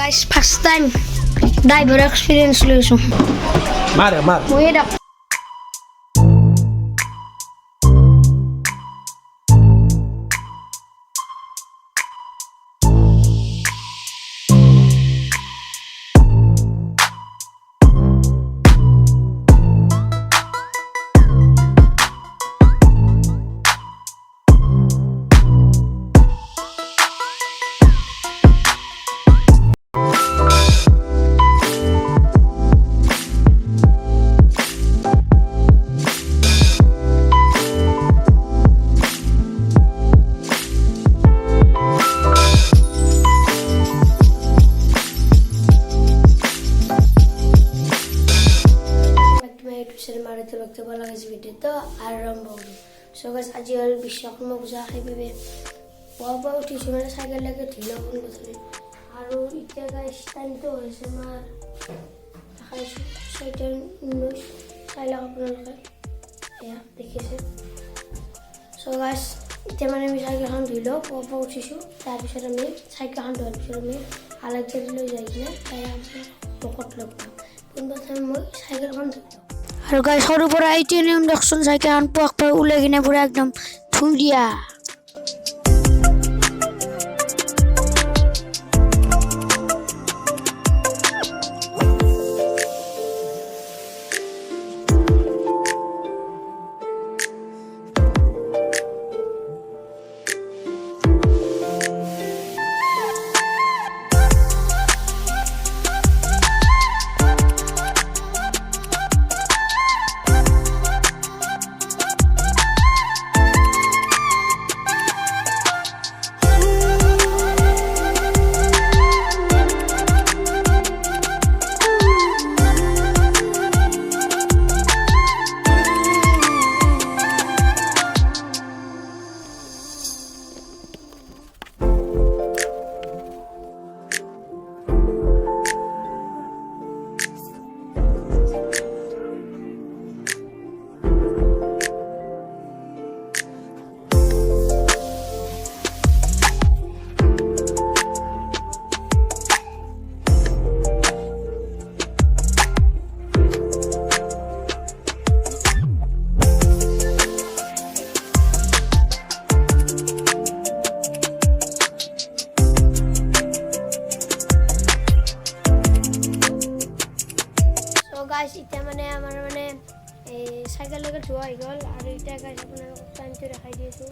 guys, first time driver experience লৈছো মাৰ মই এটা ভিডিওটো আৰম্ভ কৰোঁ সো গাইস আজি হল বিশ্বকৰ্মা পূজা সেইবাবে পুৱা উঠিছোঁ মানে চাইকেললৈকে ঢিলা ফোন কৰিছিলে আৰু এতিয়া গাইস টাইমটো হৈছে আমাৰ 6:19 চাইলা আপোনালোকে এয়া দেখিছে সো গাইস এতিয়া মানে আমি চাইকেলখন ধুলো পুৱা উঠিছোঁ তাৰপিছত আমি চাইকেলখন ধোৱাৰ পিছত আমি আলাকজাৰীলৈ যাই কিনে তাই পকত লগ পাম পোনপ্ৰথমে মই চাইকেলখন ধুলোঁ আৰু গাইস সৰুৰ পৰা এইটো নিয়ম দেখোন চাইকেলখন পুৱাক ওলাই কিনে পুৰা একদম ধুই দিয়া গাইস এটা মানে আমাৰ মানে সাইকেল লগে ধোৱা হৈ গ'ল আৰু এটা গাইস আপোনালোকক টাইমটো দেখাই দিছো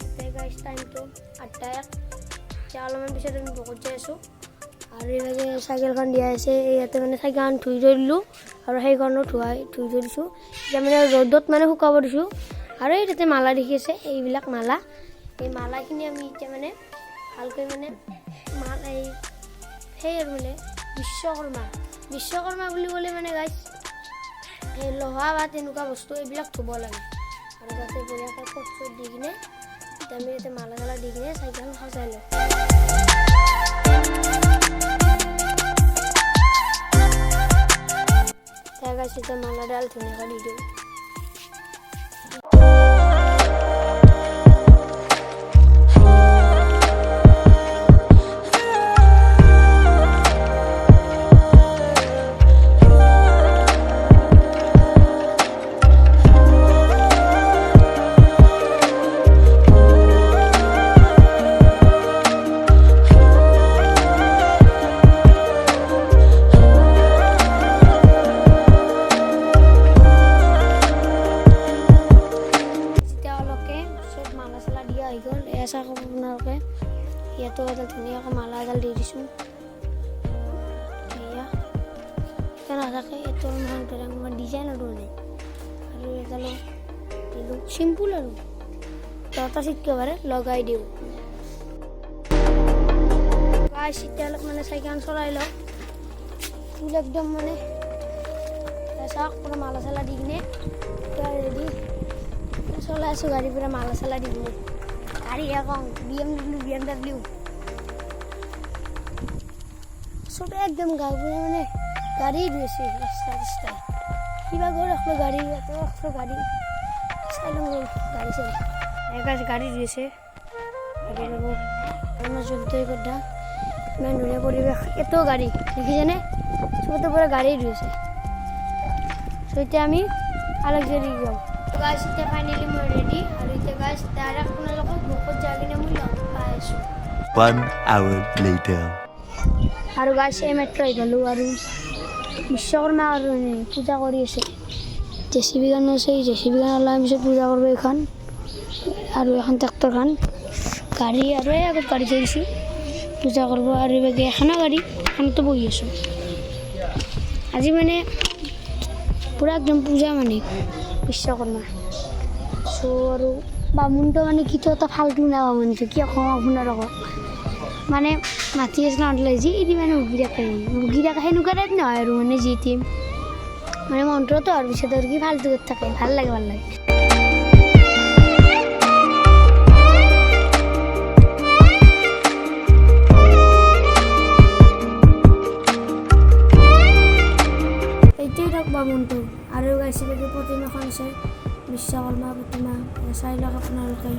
এতিয়া গাইস টাইমটো 8:01 অলপমান পিছত আমি বহুত যাই আছো আৰু এই সাইকেলখন দিয়া আছে ইয়াতে মানে সাইকেলখন ধুই দিলো আৰু সেইখনো ধুই দিছো এতিয়া মানে ৰ'দত মানে শুকাব দিছো আৰু ইয়াতে মালা দেখি আছে এইবিলাক মালা এই মালাখিনি আমি এতিয়া মানে ভালকৈ মানে মালা সেই আৰু মানে বিশ্বকৰ্মা বুলি ক'লে মানে গাইস এই লোহা বা তেনেকুৱা বস্তু এইবিলাক ধুব লাগে আৰু তাতে বঢ়িয়াকৈ পটছট দি কিনে আমি ইয়াতে মালা গালা দি কিনে চাইকেলখন সজাই লওঁ তাৰ গাইস এতিয়া মালাডাল ধুনীয়াকৈ দি দিওঁ ऐसा আপোনালোকে ইয়াতো এটা ধুনীয়াকৈ মালা এডাল দি দিছোঁ এয়া কেনে থাকে এইটো মই ডিজাইন আৰু নাই আৰু এডালো দিলোঁ চিম্পুল আৰু এটা চিটকে বাৰে লগাই দিওঁ গাইস এতিয়া অলপ মানে চাইকেলখন চলাই লওঁ ফুল একদম মানে চাওক পুৰা মালা চালা দি কিনে ৰেডি চলাই আছোঁ গাড়ী পুৰা মালা চালা দি কিনে গাড়ী এখন BMW সবে একদম গাঁওবোৰে মানে গাড়ী ধুইছে ৰাস্তায় কিবা কৰি ৰাখলো গাড়ী এত ৰাখলো গাড়ী চাই লওঁ গাড়ী চাই গাড়ী ধুইছে গাড়ী ল'ব আমাৰ যোগদায়ী কথা ইমান ধুনীয়া পৰিৱেশ, এতো গাড়ী দেখিছেনে, চবতে পুৰা গাড়ী ৰৈছে। চ' এতিয়া আমি আলেকজান্দ্ৰিয়া যাম। গাইছ এতিয়া ফাইনেলি মই ৰেডি, আৰু এতিয়া গাইছ ডাইৰেক্ট আপোনালোকক ভোকত যাই কিনে মই লগ পাই আছোঁ। 1 hour later. আৰু গাইছ এই মাত্ৰ আহি গ'লোঁ, আৰু বিশ্বকৰ্মা আৰু পূজা কৰি আছে। জেচিবি খানো আছে, জেচিবি খান ওলাই পিছত পূজা কৰিব এইখন, আৰু এখন ট্ৰেক্টৰখন গাড়ী, আৰু এই আগত গাড়ী থৈ দিছোঁ পূজা কৰিব। আৰু এইভাগে এখনো গাড়ী, এখনতো বহি আছোঁ। আজি মানে পুৰা একদম পূজা মানে বিশ্বকৰ্মা। চ' আৰু বামুণটো মানে কিটো এটা ফাল্টু না বামুণটো কিয় কওঁ আপোনালোকক, মানে মাতি আছে নলে যি এদি মানে উগি থাকে সেনেকুৱা টাইপ নহয় আৰু মানে যি টিম মানে মন্ত্ৰটো আৰু পিছত আৰু কি ফাল্টু কৰি থাকে, ভাল লাগে ভাল লাগে। এইটোৱে ধৰক বামুণটো। আৰু গাইছে বাকী প্ৰতিমাখন আছে, বিশ্বকৰ্মা প্ৰতিমা, চাই লওক আপোনালোকে।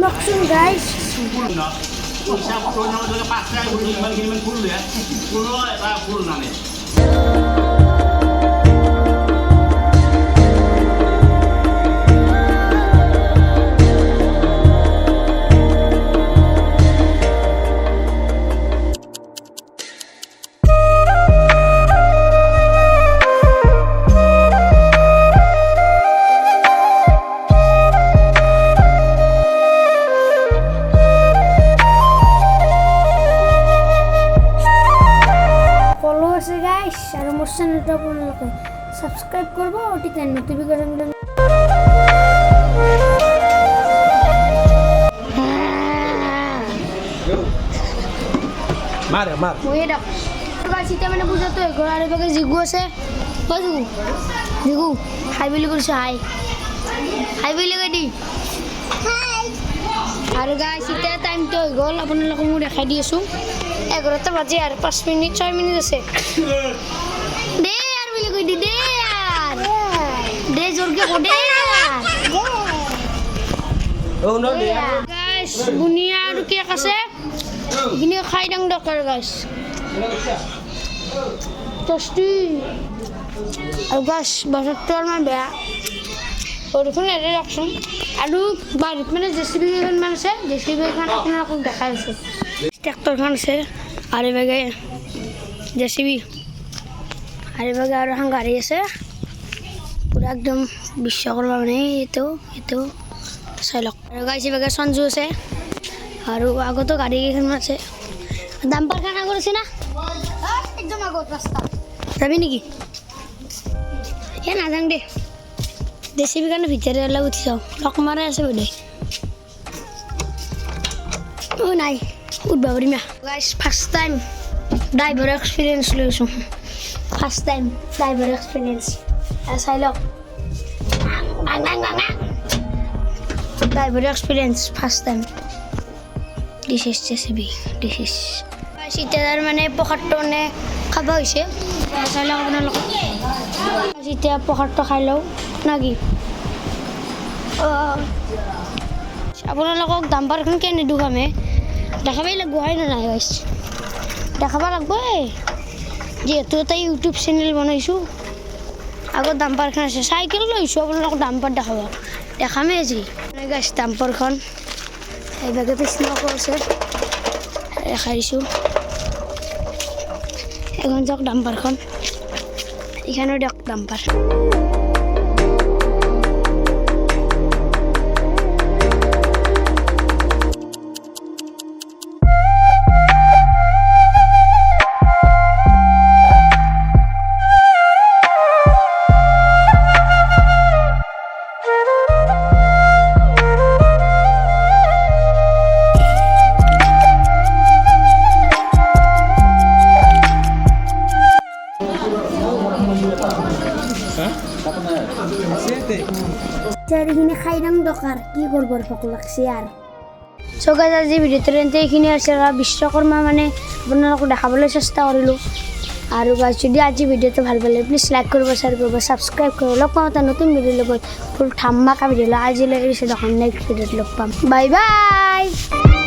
লওকচোন গাইছ, আৰু মোৰ চেনেলটো আপোনালোকে ছাবস্ক্ৰাইব কৰিব, আৰু তেতিয়া নটিফিকেশ্যনটো ময়ে দিয়ক। এতিয়া মানে পূজাটো ঘৰ আৰু এভাগে জিগু আছে, হয় জিগু, জিগু হাই বুলি কৰিছোঁ, হাই হাই বুলি কৈ দি। আৰু গাইছ এতিয়া টাইমটো হৈ গ'ল, আপোনালোকক মই দেখাই দি আছোঁ। 11টা বাজে আৰু 5 মিনিট 6 মিনিট আছে। দে আৰু বুলি কৈ দি, দে আৰ দে জোৰকে কো দে গাইস বুনিয়া আৰু কেক আছে, গিনি খাই ডাং দৰকাৰ গাইস টেষ্টি। আৰু গাইস বাজাৰটো অলপমান বেয়া, বৰষুণ এৰে ৰাখছোন। আৰু বাৰীত মানে জেচিবি কেইখনমান আছে, জেচিবি কেইখন আপোনালোকক দেখাই আছোঁ। ট্ৰেক্টৰখন আছে, আৰু এইভাগে জেচিবি, আৰু এইভাগে আৰু এখন গাড়ী আছে পুৰা একদম বিশ্বকৰ্মা মানে এইটো চাই লওক। আৰু গাইছ এইভাগে সঞ্জু আছে, আৰু আগতো গাড়ী কেইখনমান আছে। ডাম্পাৰখন আগত আছে না, একদম আগত ৰাস্তা যাবি নেকি? এ নাযাওঁ দে, জেচিবি কাৰণে ভিতৰে অলপ উঠি যাওঁ, লক মাৰাই আছে বোধে। অ' নাই উঠবা পাৰিম গাইছ। ফাৰ্ষ্ট টাইম ড্ৰাইভাৰ এক্সপিৰিয়েঞ্চ লৈছোঁ, ফাৰ্ষ্ট টাইম ড্ৰাইভাৰ এক্সপিৰিয়েঞ্চ চাই লওক। Driver experience first time, this is JCB, this is গাইছ। এতিয়া তাৰ মানে প্ৰসাদটো মানে খাব হৈছে, চাই লওক আপোনালোকক। এতিয়া প্ৰসাদটো খাই লওঁ না কি? আপোনালোকক ডাম্পাৰখন কেনে দুখামে দেখাবই লাগিব, হয় নে নাই গাইছ? দেখাব লাগবই, যিহেতু এটা ইউটিউব চেনেল বনাইছোঁ। আগত ডাম্পাৰখন আছে, চাইকেল লৈছোঁ, আপোনালোকক ডাম্পাৰ দেখামেই আজি গাইছ। ডাম্পাৰখন এইভাগে পিছনাকো আছে, দেখাই দিছোঁ। এখন যাওক ডাম্পাৰখন, এইখানো দিয়ক ডাম্পাৰ। চাৰিখিনি খাই দাম দৰকাৰ, কি কৰিব ভোক লাগছে আৰু চ' গাইজ আজি ভিডিঅ'টো এইখিনি আছে বিশ্বকৰ্মা মানে আপোনালোকক দেখাবলৈ চেষ্টা কৰিলোঁ আৰু গাইজ যদি আজি ভিডিঅ'টো ভাল পালে প্লিজ লাইক কৰিব শ্বেয়াৰ কৰিব ছাবস্ক্ৰাইব কৰিব লগ পাম এটা নতুন ভিডিঅ'ৰ লগত ফুল ধামাকা ভিডিঅ' আজিলৈ এৰিছোঁ দেখোন নেক্সট ভিডিঅ'ত লগ পাম বাই বাই